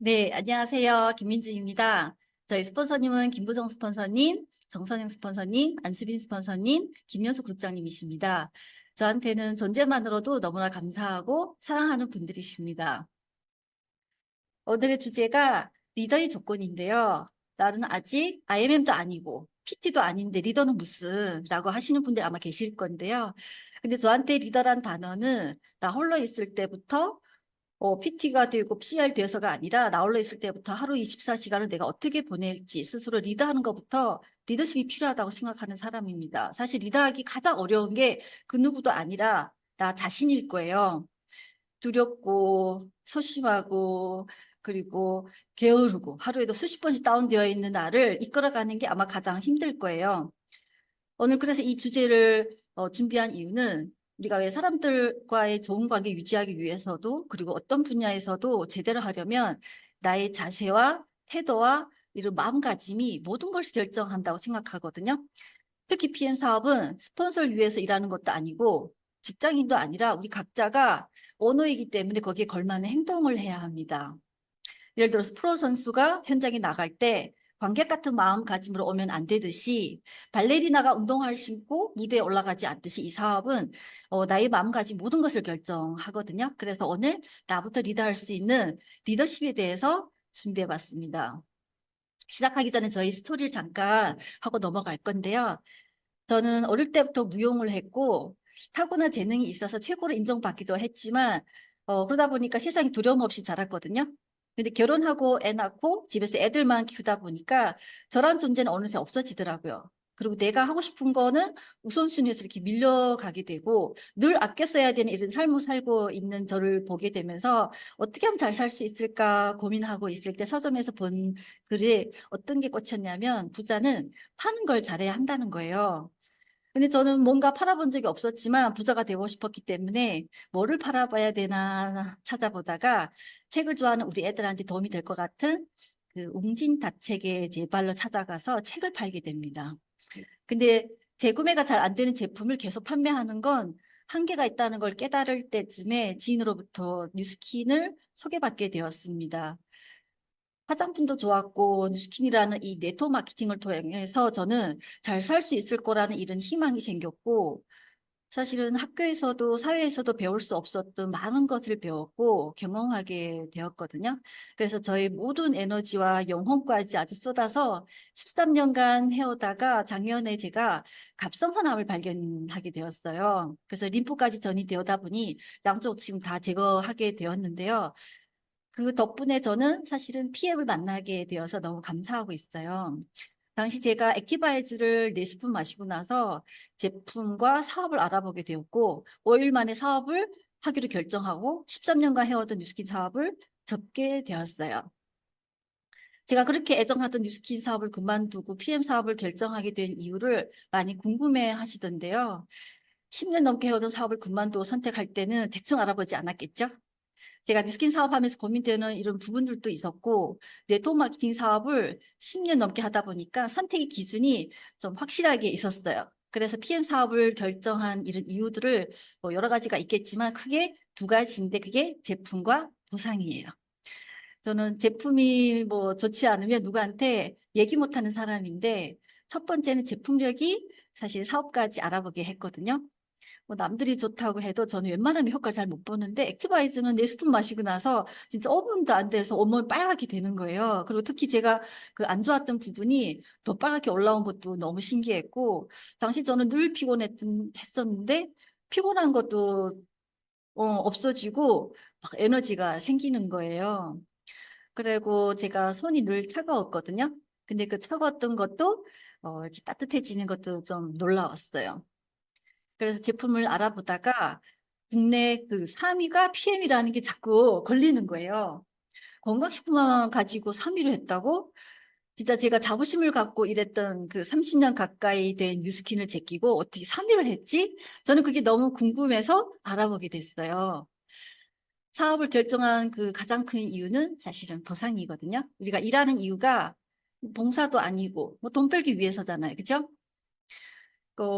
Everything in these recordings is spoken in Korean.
네, 안녕하세요. 김민주입니다. 저희 스폰서님은 김부정 스폰서님, 정선영 스폰서님, 안수빈 스폰서님, 김현수 그룹장님이십니다. 저한테는 존재만으로도 너무나 감사하고 사랑하는 분들이십니다. 오늘의 주제가 리더의 조건인데요. 나는 아직 IMM도 아니고 PT도 아닌데 리더는 무슨 라고 하시는 분들 아마 계실 건데요. 근데 저한테 리더란 단어는 나 홀로 있을 때부터 PT가 되고 PR 되어서가 아니라 나 홀로 있을 때부터 하루 24시간을 내가 어떻게 보낼지 스스로 리드하는 것부터 리더십이 필요하다고 생각하는 사람입니다. 사실 리드하기 가장 어려운 게 그 누구도 아니라 나 자신일 거예요. 두렵고 소심하고 그리고 게으르고 하루에도 수십 번씩 다운되어 있는 나를 이끌어가는 게 아마 가장 힘들 거예요. 오늘 그래서 이 주제를 준비한 이유는 우리가 왜 사람들과의 좋은 관계 유지하기 위해서도 그리고 어떤 분야에서도 제대로 하려면 나의 자세와 태도와 이런 마음가짐이 모든 것을 결정한다고 생각하거든요. 특히 PM 사업은 스폰서를 위해서 일하는 것도 아니고 직장인도 아니라 우리 각자가 오너이기 때문에 거기에 걸맞는 행동을 해야 합니다. 예를 들어서 프로 선수가 현장에 나갈 때 관객 같은 마음가짐으로 오면 안 되듯이 발레리나가 운동화를 신고 무대에 올라가지 않듯이 이 사업은 나의 마음가짐 모든 것을 결정하거든요. 그래서 오늘 나부터 리드할 수 있는 리더십에 대해서 준비해봤습니다. 시작하기 전에 저희 스토리를 잠깐 하고 넘어갈 건데요. 저는 어릴 때부터 무용을 했고 타고난 재능이 있어서 최고로 인정받기도 했지만 그러다 보니까 세상에 두려움 없이 자랐거든요. 근데 결혼하고 애 낳고 집에서 애들만 키우다 보니까 저런 존재는 어느새 없어지더라고요. 그리고 내가 하고 싶은 거는 우선순위에서 이렇게 밀려가게 되고 늘 아껴 써야 되는 이런 삶을 살고 있는 저를 보게 되면서 어떻게 하면 잘 살 수 있을까 고민하고 있을 때 서점에서 본 글에 어떤 게 꽂혔냐면 부자는 파는 걸 잘해야 한다는 거예요. 근데 저는 뭔가 팔아본 적이 없었지만 부자가 되고 싶었기 때문에 뭐를 팔아봐야 되나 찾아보다가 책을 좋아하는 우리 애들한테 도움이 될 것 같은 그 웅진다책의 제발로 찾아가서 책을 팔게 됩니다. 근데 재구매가 잘 안 되는 제품을 계속 판매하는 건 한계가 있다는 걸 깨달을 때쯤에 지인으로부터 뉴스킨을 소개받게 되었습니다. 화장품도 좋았고 뉴스킨이라는 이 네트워크 마케팅을 통해서 저는 잘 살 수 있을 거라는 이런 희망이 생겼고 사실은 학교에서도 사회에서도 배울 수 없었던 많은 것을 배웠고 경험하게 되었거든요. 그래서 저의 모든 에너지와 영혼까지 아주 쏟아서 13년간 해오다가 작년에 제가 갑상선암을 발견하게 되었어요. 그래서 림프까지 전이 되어다 보니 양쪽 지금 다 제거하게 되었는데요. 그 덕분에 저는 사실은 PM을 만나게 되어서 너무 감사하고 있어요. 당시 제가 액티바이즈를 4스푼 마시고 나서 제품과 사업을 알아보게 되었고 5일 만에 사업을 하기로 결정하고 13년간 해오던 뉴스킨 사업을 접게 되었어요. 제가 그렇게 애정하던 뉴스킨 사업을 그만두고 PM 사업을 결정하게 된 이유를 많이 궁금해 하시던데요. 10년 넘게 해오던 사업을 그만두고 선택할 때는 대충 알아보지 않았겠죠? 제가 뉴스킨 사업하면서 고민되는 이런 부분들도 있었고 네트워크 마케팅 사업을 10년 넘게 하다 보니까 선택의 기준이 좀 확실하게 있었어요. 그래서 PM 사업을 결정한 이런 이유들을 뭐 여러 가지가 있겠지만 크게 두 가지인데 그게 제품과 보상이에요. 저는 제품이 뭐 좋지 않으면 누구한테 얘기 못하는 사람인데 첫 번째는 제품력이 사실 사업까지 알아보게 했거든요. 뭐 남들이 좋다고 해도 저는 웬만하면 효과를 잘 못 보는데 액티바이즈는 4스푼 마시고 나서 진짜 5분도 안 돼서 온몸이 빨갛게 되는 거예요. 그리고 특히 제가 그 안 좋았던 부분이 더 빨갛게 올라온 것도 너무 신기했고 당시 저는 늘 했었는데 피곤한 것도 없어지고 막 에너지가 생기는 거예요. 그리고 제가 손이 늘 차가웠거든요. 근데 그 차가웠던 것도 이렇게 따뜻해지는 것도 좀 놀라웠어요. 그래서 제품을 알아보다가 국내 그 3위가 PM이라는 게 자꾸 걸리는 거예요. 건강식품만 가지고 3위를 했다고? 진짜 제가 자부심을 갖고 일했던 그 30년 가까이 된 뉴스킨을 제끼고 어떻게 3위를 했지? 저는 그게 너무 궁금해서 알아보게 됐어요. 사업을 결정한 그 가장 큰 이유는 사실은 보상이거든요. 우리가 일하는 이유가 봉사도 아니고 뭐 돈 벌기 위해서잖아요. 그죠?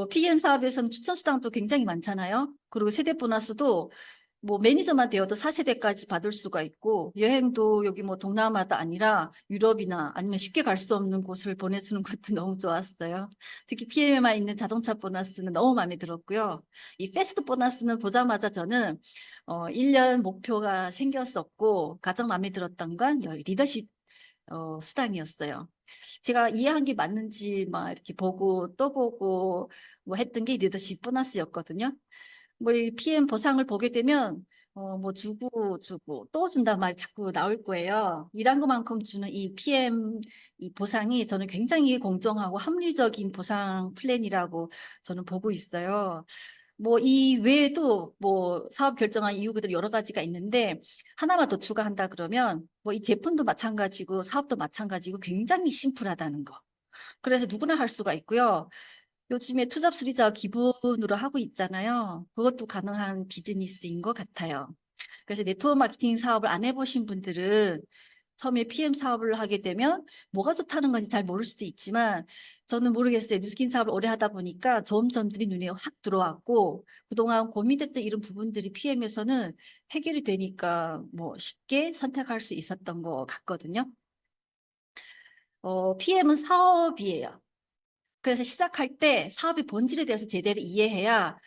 PM 사업에서는 추천 수당도 굉장히 많잖아요. 그리고 세대 보너스도 뭐 매니저만 되어도 4세대까지 받을 수가 있고 여행도 여기 뭐 동남아가 아니라 유럽이나 아니면 쉽게 갈 수 없는 곳을 보내주는 것도 너무 좋았어요. 특히 PM에만 있는 자동차 보너스는 너무 마음에 들었고요. 이 패스트 보너스는 보자마자 저는 1년 목표가 생겼었고 가장 마음에 들었던 건 리더십 수당이었어요. 제가 이해한 게 맞는지 막 이렇게 보고 또 보고 뭐 했던 게 리더십 보너스였거든요. 뭐 이 PM 보상을 보게 되면 뭐 주고 또 준단 말이 자꾸 나올 거예요. 일한 것만큼 주는 이 PM 이 보상이 저는 굉장히 공정하고 합리적인 보상 플랜이라고 저는 보고 있어요. 뭐 이 외에도 뭐 사업 결정한 이유들이 여러 가지가 있는데 하나만 더 추가한다 그러면 뭐 이 제품도 마찬가지고 사업도 마찬가지고 굉장히 심플하다는 거. 그래서 누구나 할 수가 있고요. 요즘에 투잡 수리자 기본으로 하고 있잖아요. 그것도 가능한 비즈니스인 것 같아요. 그래서 네트워크 마케팅 사업을 안 해보신 분들은 처음에 PM 사업을 하게 되면 뭐가 좋다는 건지 잘 모를 수도 있지만 저는 모르겠어요. 뉴스킨 사업을 오래 하다 보니까 좋은 점들이 눈에 확 들어왔고 그동안 고민됐던 이런 부분들이 PM에서는 해결이 되니까 뭐 쉽게 선택할 수 있었던 것 같거든요. PM은 사업이에요. 그래서 시작할 때 사업의 본질에 대해서 제대로 이해해야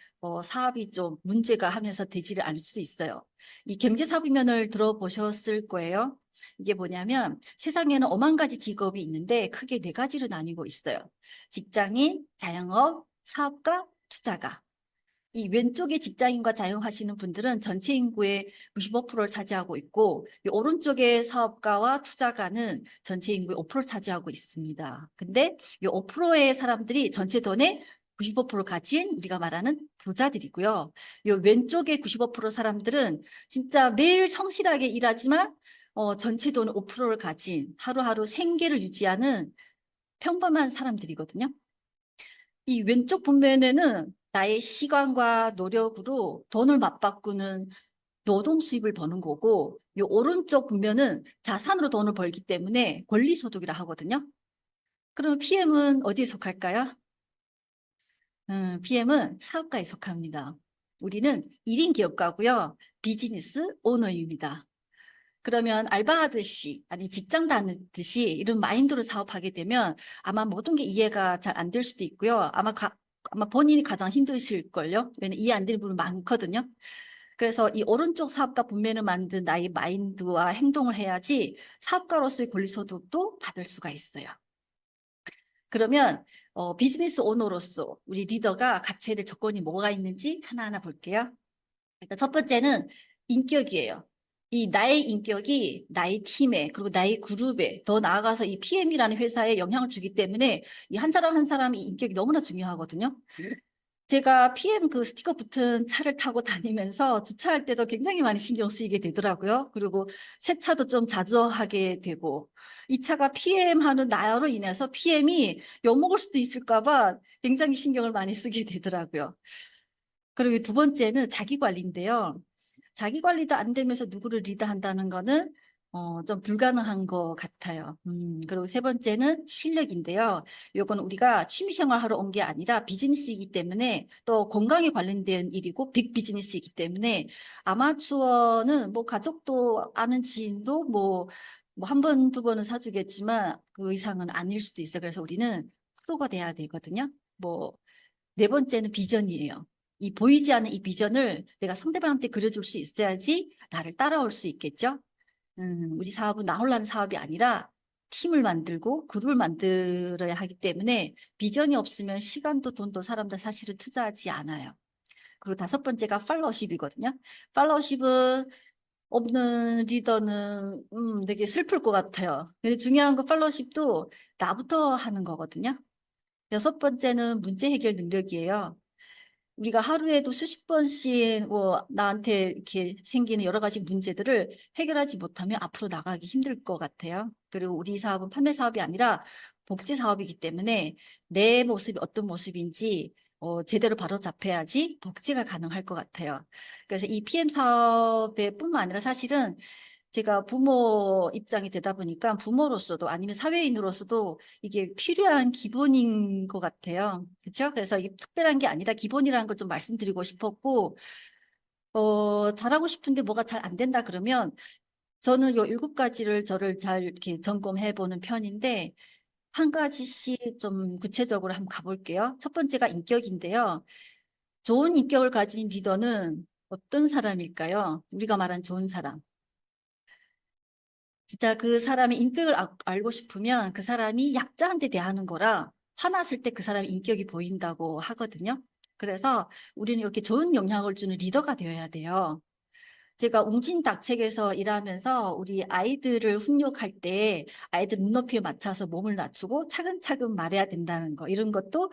사업이 좀 문제가 하면서 되지를 않을 수도 있어요. 이 경제사업면을 들어보셨을 거예요. 이게 뭐냐면 세상에는 5만 가지 직업이 있는데 크게 네 가지로 나뉘고 있어요. 직장인, 자영업, 사업가, 투자가. 이 왼쪽에 직장인과 자영하시는 분들은 전체 인구의 95%를 차지하고 있고 이 오른쪽에 사업가와 투자가는 전체 인구의 5%를 차지하고 있습니다. 근데 이 5%의 사람들이 전체 돈의 95%를 가진 우리가 말하는 부자들이고요. 이 왼쪽의 95% 사람들은 진짜 매일 성실하게 일하지만 전체 돈의 5%를 가진 하루하루 생계를 유지하는 평범한 사람들이거든요. 이 왼쪽 분면에는 나의 시간과 노력으로 돈을 맞바꾸는 노동 수입을 버는 거고, 이 오른쪽 분면은 자산으로 돈을 벌기 때문에 권리소득이라 하거든요. 그러면 PM은 어디에 속할까요? PM은 사업가에 속합니다. 우리는 1인 기업가고요. 비즈니스 오너입니다. 그러면 알바하듯이 아니 직장 다니듯이 이런 마인드로 사업하게 되면 아마 모든 게 이해가 잘 안 될 수도 있고요. 아마 본인이 가장 힘드실걸요. 왜냐면 이해 안 되는 부분 많거든요. 그래서 이 오른쪽 사업가 분면을 만든 나의 마인드와 행동을 해야지 사업가로서의 권리소득도 받을 수가 있어요. 그러면 비즈니스 오너로서 우리 리더가 갖춰야 될 조건이 뭐가 있는지 하나하나 볼게요. 일단 첫 번째는 인격이에요. 이 나의 인격이 나의 팀에 그리고 나의 그룹에 더 나아가서 이 PM이라는 회사에 영향을 주기 때문에 이 한 사람 한 사람의 인격이 너무나 중요하거든요. 제가 PM 그 스티커 붙은 차를 타고 다니면서 주차할 때도 굉장히 많이 신경 쓰이게 되더라고요. 그리고 세차도 좀 자주 하게 되고 이 차가 PM 하는 나로 인해서 PM이 욕먹을 수도 있을까 봐 굉장히 신경을 많이 쓰게 되더라고요. 그리고 두 번째는 자기 관리인데요. 자기 관리도 안 되면서 누구를 리드한다는 거는 좀 불가능한 것 같아요. 그리고 세 번째는 실력인데요. 이건 우리가 취미생활 하러 온 게 아니라 비즈니스이기 때문에 또 건강에 관련된 일이고 빅 비즈니스이기 때문에 아마추어는 뭐 가족도 아는 지인도 뭐 한 번, 두 번은 사주겠지만 그 이상은 아닐 수도 있어요. 그래서 우리는 프로가 돼야 되거든요. 뭐 네 번째는 비전이에요. 이 보이지 않는 이 비전을 내가 상대방한테 그려줄 수 있어야지 나를 따라올 수 있겠죠. 우리 사업은 나 홀라는 사업이 아니라 팀을 만들고 그룹을 만들어야 하기 때문에 비전이 없으면 시간도 돈도 사람들 사실은 투자하지 않아요. 그리고 다섯 번째가 팔로우십이거든요. 팔로우십은 없는 리더는 되게 슬플 것 같아요. 근데 중요한 건 팔로우십도 나부터 하는 거거든요. 여섯 번째는 문제 해결 능력이에요. 우리가 하루에도 수십 번씩 뭐 나한테 이렇게 생기는 여러 가지 문제들을 해결하지 못하면 앞으로 나가기 힘들 것 같아요. 그리고 우리 사업은 판매 사업이 아니라 복지 사업이기 때문에 내 모습이 어떤 모습인지 제대로 바로 잡혀야지 복지가 가능할 것 같아요. 그래서 이 PM 사업에 뿐만 아니라 사실은 제가 부모 입장이 되다 보니까 부모로서도 아니면 사회인으로서도 이게 필요한 기본인 것 같아요. 그렇죠? 그래서 이게 특별한 게 아니라 기본이라는 걸 좀 말씀드리고 싶었고 잘하고 싶은데 뭐가 잘 안 된다 그러면 저는 요 7가지를 저를 잘 이렇게 점검해 보는 편인데 한 가지씩 좀 구체적으로 한번 가볼게요. 첫 번째가 인격인데요. 좋은 인격을 가진 리더는 어떤 사람일까요? 우리가 말한 좋은 사람. 진짜 그 사람의 인격을 알고 싶으면 그 사람이 약자한테 대하는 거라 화났을 때 그 사람의 인격이 보인다고 하거든요. 그래서 우리는 이렇게 좋은 영향을 주는 리더가 되어야 돼요. 제가 웅진닭책에서 일하면서 우리 아이들을 훈육할 때 아이들 눈높이에 맞춰서 몸을 낮추고 차근차근 말해야 된다는 거 이런 것도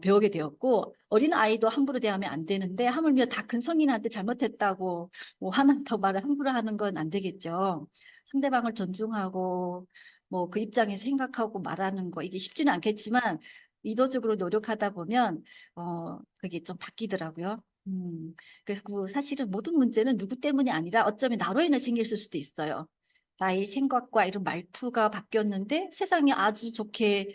배우게 되었고 어린 아이도 함부로 대하면 안 되는데 하물며 다 큰 성인한테 잘못했다고 뭐 하나 더 말을 함부로 하는 건 안 되겠죠. 상대방을 존중하고 뭐 그 입장에서 생각하고 말하는 거 이게 쉽지는 않겠지만 의도적으로 노력하다 보면 그게 좀 바뀌더라고요. 그래서 그 사실은 모든 문제는 누구 때문이 아니라 어쩌면 나로 인해 생길 수도 있어요. 나의 생각과 이런 말투가 바뀌었는데 세상이 아주 좋게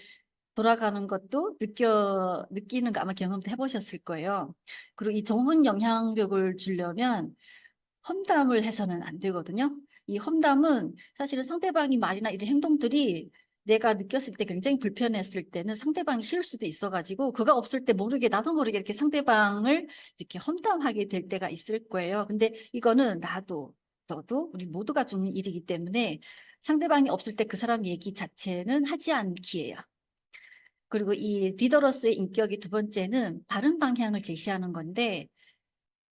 돌아가는 것도 느끼는 거 아마 경험도 해보셨을 거예요. 그리고 이 좋은 영향력을 주려면 험담을 해서는 안 되거든요. 이 험담은 사실은 상대방이 말이나 이런 행동들이 내가 느꼈을 때 굉장히 불편했을 때는 상대방이 싫을 수도 있어가지고 그가 없을 때 모르게 나도 모르게 이렇게 상대방을 이렇게 험담하게 될 때가 있을 거예요. 근데 이거는 나도 너도 우리 모두가 죽는 일이기 때문에 상대방이 없을 때 그 사람 얘기 자체는 하지 않기예요. 그리고 이 리더로서의 인격이 두 번째는 바른 방향을 제시하는 건데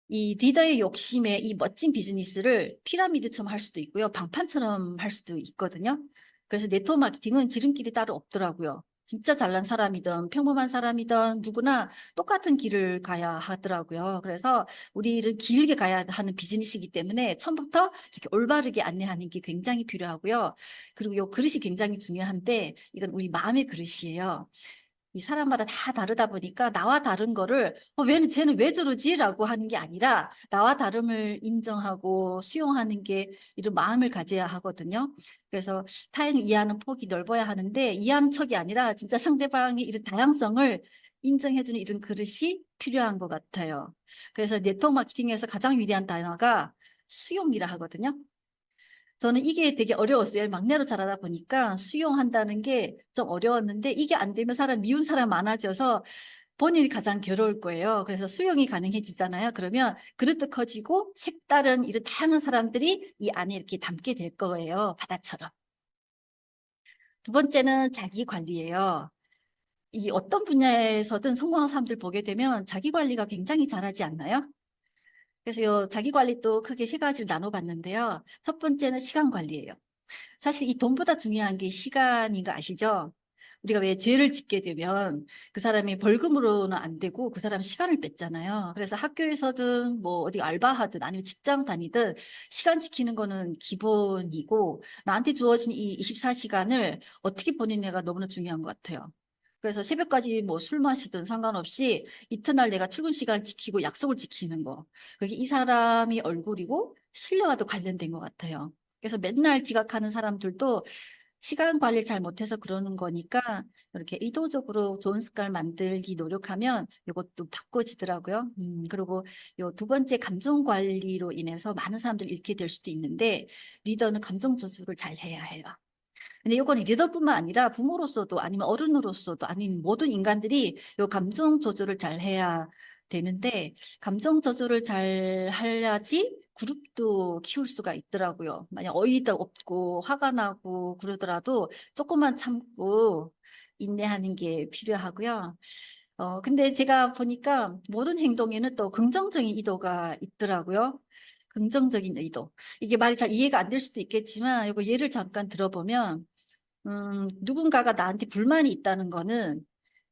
이 리더의 욕심에 이 멋진 비즈니스를 피라미드처럼 할 수도 있고요. 방판처럼 할 수도 있거든요. 그래서 네트워크 마케팅은 지름길이 따로 없더라고요. 진짜 잘난 사람이든 평범한 사람이든 누구나 똑같은 길을 가야 하더라고요. 그래서 우리는 길게 가야 하는 비즈니스이기 때문에 처음부터 이렇게 올바르게 안내하는 게 굉장히 필요하고요. 그리고 이 그릇이 굉장히 중요한데 이건 우리 마음의 그릇이에요. 이 사람마다 다 다르다 보니까 나와 다른 거를 쟤는 왜 저러지? 라고 하는 게 아니라 나와 다름을 인정하고 수용하는 게 이런 마음을 가져야 하거든요. 그래서 타인을 이해하는 폭이 넓어야 하는데 이해하는 척이 아니라 진짜 상대방의 이런 다양성을 인정해주는 이런 그릇이 필요한 것 같아요. 그래서 네트워크 마케팅에서 가장 위대한 단어가 수용이라 하거든요. 저는 이게 되게 어려웠어요. 막내로 자라다 보니까 수용한다는 게 좀 어려웠는데 이게 안 되면 미운 사람 많아져서 본인이 가장 괴로울 거예요. 그래서 수용이 가능해지잖아요. 그러면 그릇도 커지고 색다른 이런 다양한 사람들이 이 안에 이렇게 담게 될 거예요. 바다처럼. 두 번째는 자기 관리예요. 이 어떤 분야에서든 성공한 사람들 보게 되면 자기 관리가 굉장히 잘하지 않나요? 그래서 요 자기 관리도 크게 세 가지를 나눠봤는데요. 첫 번째는 시간 관리예요. 사실 이 돈보다 중요한 게 시간인 거 아시죠? 우리가 왜 죄를 짓게 되면 그 사람이 벌금으로는 안 되고 그 사람 시간을 뺐잖아요. 그래서 학교에서든 뭐 어디 알바하든 아니면 직장 다니든 시간 지키는 거는 기본이고 나한테 주어진 이 24시간을 어떻게 보내냐가 너무나 중요한 것 같아요. 그래서 새벽까지 뭐 술 마시든 상관없이 이튿날 내가 출근 시간을 지키고 약속을 지키는 거. 그게 이 사람이 얼굴이고 신뢰와도 관련된 것 같아요. 그래서 맨날 지각하는 사람들도 시간 관리를 잘 못해서 그러는 거니까 이렇게 의도적으로 좋은 습관을 만들기 노력하면 이것도 바꿔지더라고요. 그리고 요 두 번째 감정 관리로 인해서 많은 사람들이 잃게 될 수도 있는데 리더는 감정 조절을 잘 해야 해요. 근데 이건 리더뿐만 아니라 부모로서도 아니면 어른으로서도 아니면 모든 인간들이 요 감정 조절을 잘 해야 되는데 감정 조절을 잘 해야지 그룹도 키울 수가 있더라고요. 만약 어이도 없고 화가 나고 그러더라도 조금만 참고 인내하는 게 필요하고요. 근데 제가 보니까 모든 행동에는 또 긍정적인 의도가 있더라고요. 긍정적인 의도. 이게 말이 잘 이해가 안 될 수도 있겠지만 이거 예를 잠깐 들어보면 누군가가 나한테 불만이 있다는 거는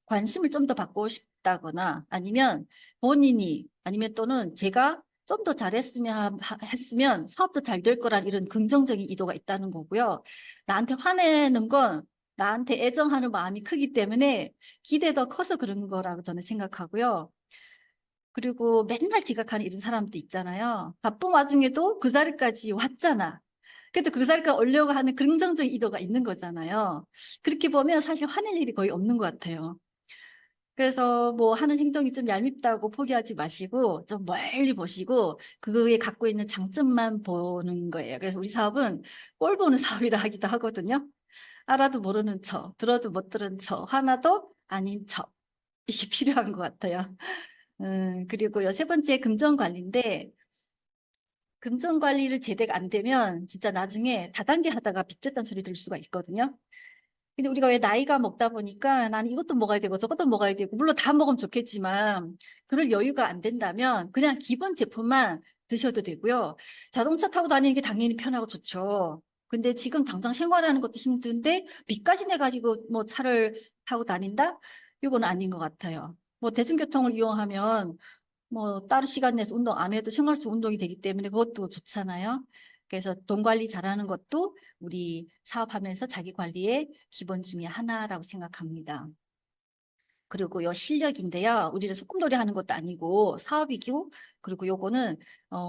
관심을 좀 더 받고 싶다거나 아니면 본인이 아니면 또는 제가 좀 더 했으면 사업도 잘 될 거란 이런 긍정적인 의도가 있다는 거고요. 나한테 화내는 건 나한테 애정하는 마음이 크기 때문에 기대도 커서 그런 거라고 저는 생각하고요. 그리고 맨날 지각하는 이런 사람도 있잖아요. 바쁜 와중에도 그 자리까지 왔잖아. 그래도 그 자리까지 오려고 하는 긍정적인 의도가 있는 거잖아요. 그렇게 보면 사실 화낼 일이 거의 없는 것 같아요. 그래서 뭐 하는 행동이 좀 얄밉다고 포기하지 마시고 좀 멀리 보시고 그거에 갖고 있는 장점만 보는 거예요. 그래서 우리 사업은 꼴 보는 사업이라 하기도 하거든요. 알아도 모르는 척, 들어도 못 들은 척, 하나도 아닌 척. 이게 필요한 것 같아요. 그리고 세 번째 금전 관리인데 금전 관리를 제대로 안 되면 진짜 나중에 다단계 하다가 빚졌다는 소리 들을 수가 있거든요. 근데 우리가 왜 나이가 먹다 보니까 나는 이것도 먹어야 되고 저것도 먹어야 되고 물론 다 먹으면 좋겠지만 그럴 여유가 안 된다면 그냥 기본 제품만 드셔도 되고요. 자동차 타고 다니는 게 당연히 편하고 좋죠. 근데 지금 당장 생활하는 것도 힘든데 빚까지 내가지고 뭐 차를 타고 다닌다? 이건 아닌 것 같아요. 뭐 대중교통을 이용하면 뭐 따로 시간 내서 운동 안 해도 생활 속 운동이 되기 때문에 그것도 좋잖아요. 그래서 돈 관리 잘하는 것도 우리 사업하면서 자기 관리의 기본 중에 하나라고 생각합니다. 그리고 요 실력인데요. 우리는 소꿉놀이 하는 것도 아니고 사업이고 그리고 요거는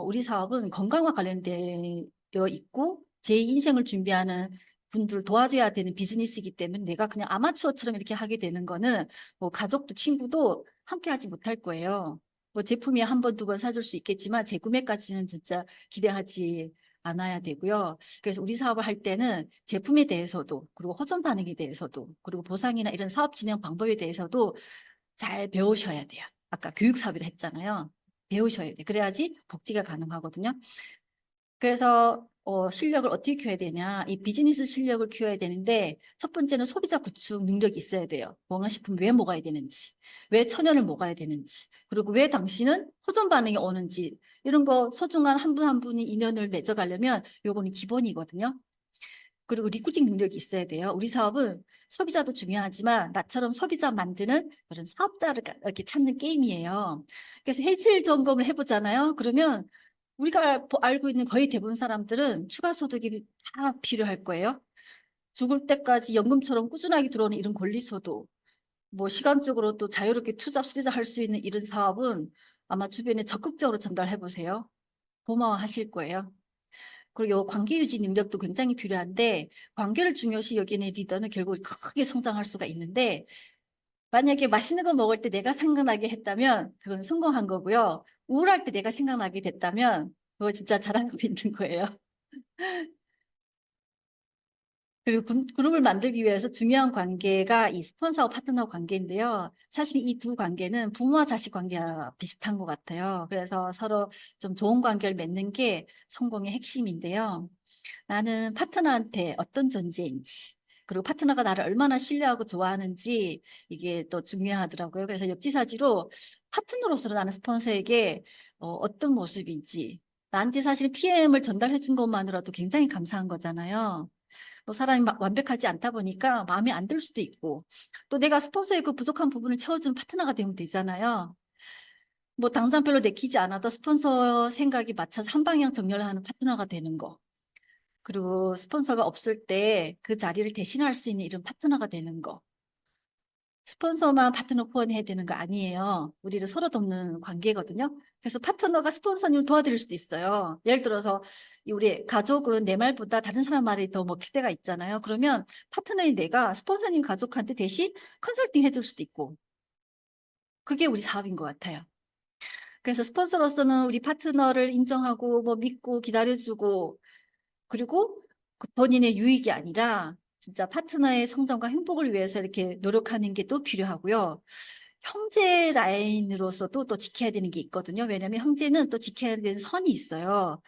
우리 사업은 건강과 관련되어 있고 제 인생을 준비하는 분들 도와줘야 되는 비즈니스이기 때문에 내가 그냥 아마추어처럼 이렇게 하게 되는 거는 뭐 가족도 친구도 함께 하지 못할 거예요. 뭐 제품이 한 번, 두 번 사줄 수 있겠지만 재구매까지는 진짜 기대하지 않아야 되고요. 그래서 우리 사업을 할 때는 제품에 대해서도 그리고 호전 반응에 대해서도 그리고 보상이나 이런 사업 진행 방법에 대해서도 잘 배우셔야 돼요. 아까 교육 사업이라 했잖아요. 배우셔야 돼요. 그래야지 복지가 가능하거든요. 그래서 실력을 어떻게 키워야 되냐. 이 비즈니스 실력을 키워야 되는데 첫 번째는 소비자 구축 능력이 있어야 돼요. 건강식품 왜 먹어야 되는지, 왜 천연을 먹어야 되는지, 그리고 왜 당신은 호전 반응이 오는지 이런 거 소중한 한 분 한 분이 인연을 맺어가려면 요거는 기본이거든요. 그리고 리크루팅 능력이 있어야 돼요. 우리 사업은 소비자도 중요하지만 나처럼 소비자 만드는 그런 사업자를 이렇게 찾는 게임이에요. 그래서 해질 점검을 해보잖아요. 그러면 우리가 알고 있는 거의 대부분 사람들은 추가 소득이 다 필요할 거예요. 죽을 때까지 연금처럼 꾸준하게 들어오는 이런 권리소득, 뭐 시간적으로 또 자유롭게 투자, 수리자 할 수 있는 이런 사업은 아마 주변에 적극적으로 전달해 보세요. 고마워하실 거예요. 그리고 요 관계 유지 능력도 굉장히 필요한데 관계를 중요시 여기는 리더는 결국 크게 성장할 수가 있는데 만약에 맛있는 거 먹을 때 내가 생각나게 했다면 그건 성공한 거고요. 우울할 때 내가 생각나게 됐다면 그거 진짜 잘하고 있는 거예요. 그리고 그룹을 만들기 위해서 중요한 관계가 이 스폰서와 파트너 관계인데요. 사실 이 두 관계는 부모와 자식 관계와 비슷한 것 같아요. 그래서 서로 좀 좋은 관계를 맺는 게 성공의 핵심인데요. 나는 파트너한테 어떤 존재인지, 그리고 파트너가 나를 얼마나 신뢰하고 좋아하는지 이게 또 중요하더라고요. 그래서 역지사지로 파트너로서 나는 스폰서에게 어떤 모습인지, 나한테 사실 PM을 전달해 준 것만으로도 굉장히 감사한 거잖아요. 뭐 사람이 완벽하지 않다 보니까 마음에 안 들 수도 있고, 또 내가 스폰서의 그 부족한 부분을 채워주는 파트너가 되면 되잖아요. 뭐 당장 별로 내키지 않아도 스폰서 생각이 맞춰서 한 방향 정렬을 하는 파트너가 되는 거. 그리고 스폰서가 없을 때 그 자리를 대신할 수 있는 이런 파트너가 되는 거. 스폰서만 파트너 후원해야 되는 거 아니에요. 우리를 서로 돕는 관계거든요. 그래서 파트너가 스폰서님을 도와드릴 수도 있어요. 예를 들어서 우리 가족은 내 말보다 다른 사람 말이 더 먹힐 때가 있잖아요. 그러면 파트너인 내가 스폰서님 가족한테 대신 컨설팅 해줄 수도 있고. 그게 우리 사업인 것 같아요. 그래서 스폰서로서는 우리 파트너를 인정하고 뭐 믿고 기다려주고 그리고 본인의 유익이 아니라 진짜 파트너의 성장과 행복을 위해서 이렇게 노력하는 게 또 필요하고요. 형제 라인으로서도 또 지켜야 되는 게 있거든요. 왜냐하면 형제는 또 지켜야 되는 선이 있어요.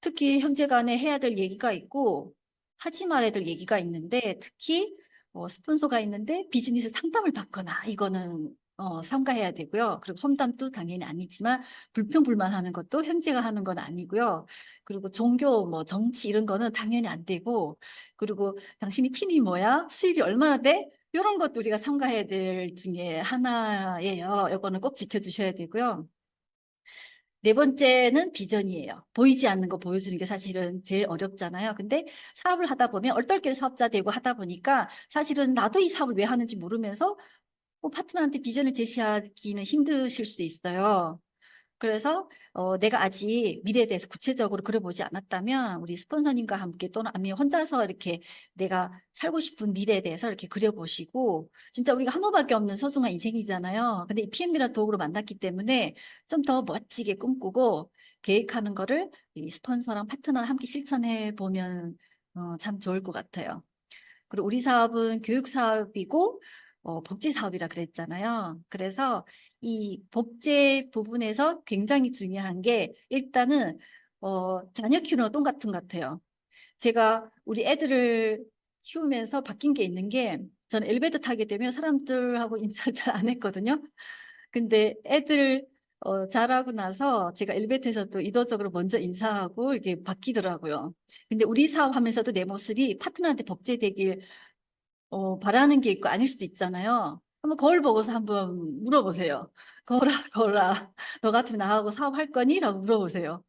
특히 형제 간에 해야 될 얘기가 있고 하지 말아야 될 얘기가 있는데 특히 스폰서가 있는데 비즈니스 상담을 받거나 이거는 삼가해야 되고요. 그리고 험담도 당연히 아니지만 불평불만하는 것도 형제가 하는 건 아니고요. 그리고 종교, 뭐 정치 이런 거는 당연히 안 되고 그리고 당신이 핀이 뭐야? 수입이 얼마나 돼? 이런 것도 우리가 삼가해야 될 중에 하나예요. 이거는 꼭 지켜주셔야 되고요. 네 번째는 비전이에요. 보이지 않는 거 보여주는 게 사실은 제일 어렵잖아요. 근데 사업을 하다 보면 얼떨결에 사업자 되고 하다 보니까 사실은 나도 이 사업을 왜 하는지 모르면서 파트너한테 비전을 제시하기는 힘드실 수 있어요. 그래서 내가 아직 미래에 대해서 구체적으로 그려보지 않았다면 우리 스폰서님과 함께 또는 아니면 혼자서 이렇게 내가 살고 싶은 미래에 대해서 이렇게 그려보시고 진짜 우리가 한 번밖에 없는 소중한 인생이잖아요. 근데 이 PM이라는 도구로 만났기 때문에 좀 더 멋지게 꿈꾸고 계획하는 거를 이 스폰서랑 파트너랑 함께 실천해 보면 참 좋을 것 같아요. 그리고 우리 사업은 교육 사업이고 복지 사업이라 그랬잖아요. 그래서 이 복지 부분에서 굉장히 중요한 게 일단은 자녀 키우는 거 똑같은 것 같아요. 제가 우리 애들을 키우면서 바뀐 게 있는 게 저는 엘리베이터 타게 되면 사람들하고 인사를 잘 안 했거든요. 근데 애들 자라고 나서 제가 엘리베이터에서 또 의도적으로 먼저 인사하고 이렇게 바뀌더라고요. 근데 우리 사업하면서도 내 모습이 파트너한테 복제되길 바라는 게 있고 아닐 수도 있잖아요. 한번 거울 보고서 한번 물어보세요. 거울아, 거울아, 너 같으면 나하고 사업할 거니? 라고 물어보세요.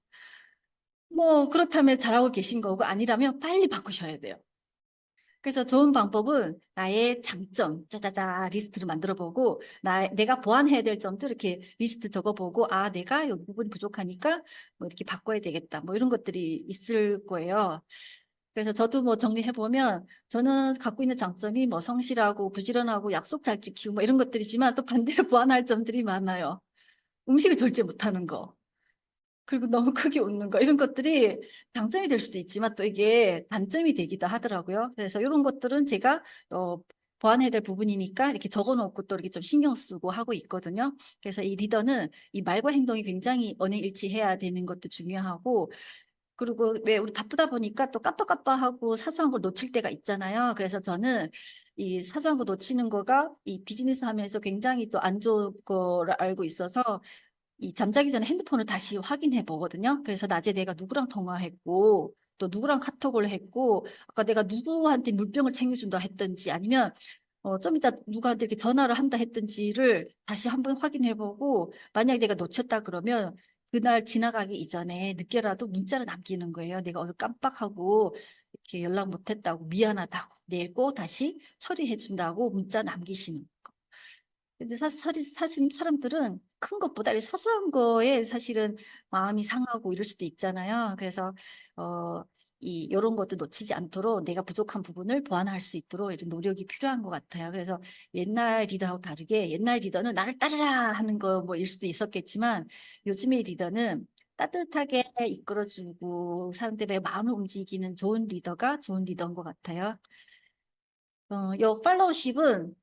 뭐 그렇다면 잘하고 계신 거고 아니라면 빨리 바꾸셔야 돼요. 그래서 좋은 방법은 나의 장점 짜자자 리스트를 만들어 보고 내가 보완해야 될 점도 이렇게 리스트 적어 보고 아 내가 이 부분이 부족하니까 뭐 이렇게 바꿔야 되겠다 뭐 이런 것들이 있을 거예요. 그래서 저도 뭐 정리해 보면 저는 갖고 있는 장점이 뭐 성실하고 부지런하고 약속 잘 지키고 뭐 이런 것들이지만 또 반대로 보완할 점들이 많아요. 음식을 절제 못하는 거. 그리고 너무 크게 웃는 거 이런 것들이 장점이 될 수도 있지만 또 이게 단점이 되기도 하더라고요. 그래서 이런 것들은 제가 보완해야 될 부분이니까 이렇게 적어놓고 또 이렇게 좀 신경 쓰고 하고 있거든요. 그래서 이 리더는 이 말과 행동이 굉장히 언행일치해야 되는 것도 중요하고 그리고 왜 우리 바쁘다 보니까 또 깜빡깜빡하고 사소한 걸 놓칠 때가 있잖아요. 그래서 저는 이 사소한 거 놓치는 거가 이 비즈니스 하면서 굉장히 또 안 좋은 거를 알고 있어서 이 잠자기 전에 핸드폰을 다시 확인해 보거든요. 그래서 낮에 내가 누구랑 통화했고 또 누구랑 카톡을 했고 아까 내가 누구한테 물병을 챙겨준다 했던지 아니면 좀 이따 누구한테 이렇게 전화를 한다 했던지를 다시 한번 확인해 보고 만약에 내가 놓쳤다 그러면 그날 지나가기 이전에 늦게라도 문자를 남기는 거예요. 내가 오늘 깜빡하고 이렇게 연락 못했다고 미안하다고 내일 꼭 다시 처리해 준다고 문자 남기시는 근데 사실 사람들은 큰 것보다 이 사소한 거에 사실은 마음이 상하고 이럴 수도 있잖아요. 그래서 어, 이런 것도 놓치지 않도록 내가 부족한 부분을 보완할 수 있도록 이런 노력이 필요한 것 같아요. 그래서 옛날 리더하고 다르게 옛날 리더는 나를 따르라 하는 거 뭐일 수도 있었겠지만 요즘의 리더는 따뜻하게 이끌어주고 사람들의 마음을 움직이는 좋은 리더가 좋은 리더인 것 같아요. 요 팔로우십은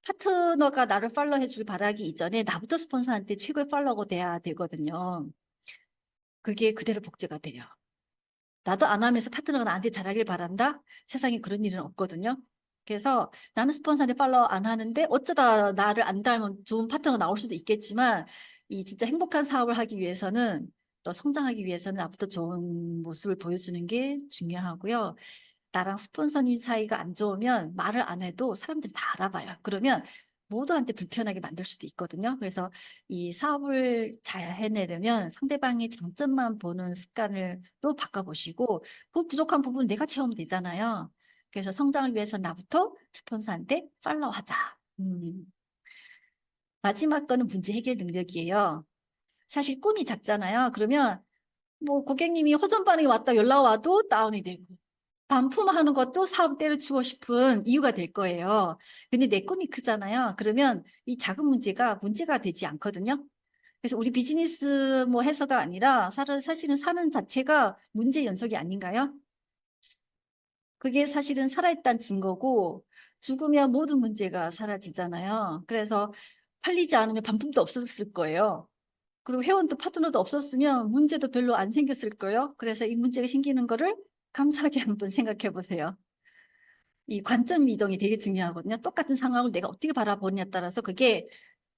파트너가 나를 팔로우해 줄 바라기 이전에 나부터 스폰서한테 최고의 팔로워가 돼야 되거든요. 그게 그대로 복제가 돼요. 나도 안 하면서 파트너가 나한테 잘하길 바란다? 세상에 그런 일은 없거든요. 그래서 나는 스폰서한테 팔로우 안 하는데 어쩌다 나를 안 닮은 좋은 파트너가 나올 수도 있겠지만 이 진짜 행복한 사업을 하기 위해서는 또 성장하기 위해서는 나부터 좋은 모습을 보여주는 게 중요하고요. 나랑 스폰서님 사이가 안 좋으면 말을 안 해도 사람들이 다 알아봐요. 그러면 모두한테 불편하게 만들 수도 있거든요. 그래서 이 사업을 잘 해내려면 상대방의 장점만 보는 습관을 또 바꿔보시고 그 부족한 부분 내가 채우면 되잖아요. 그래서 성장을 위해서 나부터 스폰서한테 팔로우하자. 마지막 거는 문제 해결 능력이에요. 사실 꿈이 작잖아요. 그러면 뭐 고객님이 호전 반응이 왔다 연락 와도 다운이 되고 반품하는 것도 사업 때려치고 싶은 이유가 될 거예요. 근데 내 꿈이 크잖아요. 그러면 이 작은 문제가 되지 않거든요. 그래서 우리 비즈니스 뭐 해서가 아니라 사실은 사는 자체가 문제 연속이 아닌가요? 그게 사실은 살아있다는 증거고 죽으면 모든 문제가 사라지잖아요. 그래서 팔리지 않으면 반품도 없었을 거예요. 그리고 회원도 파트너도 없었으면 문제도 별로 안 생겼을 거예요. 그래서 이 문제가 생기는 거를 감사하게 한번 생각해 보세요. 이 관점 이동이 되게 중요하거든요. 똑같은 상황을 내가 어떻게 바라보느냐에 따라서 그게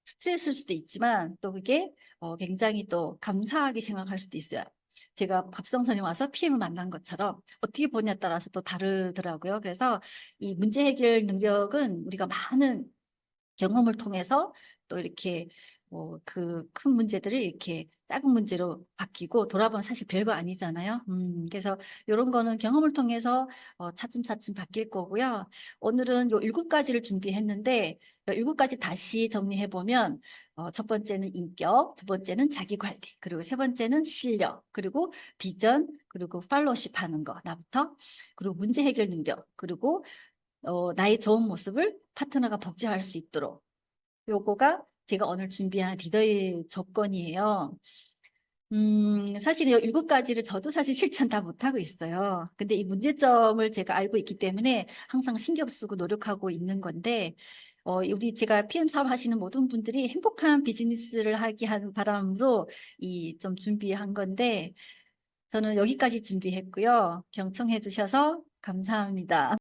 스트레스일 수도 있지만 또 그게 굉장히 또 감사하게 생각할 수도 있어요. 제가 갑상선이 와서 PM을 만난 것처럼 어떻게 보냐에 따라서 또 다르더라고요. 그래서 이 문제 해결 능력은 우리가 많은 경험을 통해서 또 이렇게 뭐 그 큰 문제들을 이렇게 작은 문제로 바뀌고 돌아보면 사실 별거 아니잖아요. 그래서 이런 거는 경험을 통해서 차츰차츰 바뀔 거고요. 오늘은 요 7가지를 준비했는데 요 7가지 다시 정리해 보면 첫 번째는 인격, 두 번째는 자기 관리, 그리고 세 번째는 실력, 그리고 비전, 그리고 팔로우십 하는 거 나부터, 그리고 문제 해결 능력, 그리고 나의 좋은 모습을 파트너가 복제할 수 있도록 요거가 제가 오늘 준비한 리더의 조건이에요. 사실 이 7가지를 저도 사실 실천 다 못하고 있어요. 근데 이 문제점을 제가 알고 있기 때문에 항상 신경 쓰고 노력하고 있는 건데, 우리 제가 PM 사업 하시는 모든 분들이 행복한 비즈니스를 하기 한 바람으로 이 좀 준비한 건데, 저는 여기까지 준비했고요. 경청해 주셔서 감사합니다.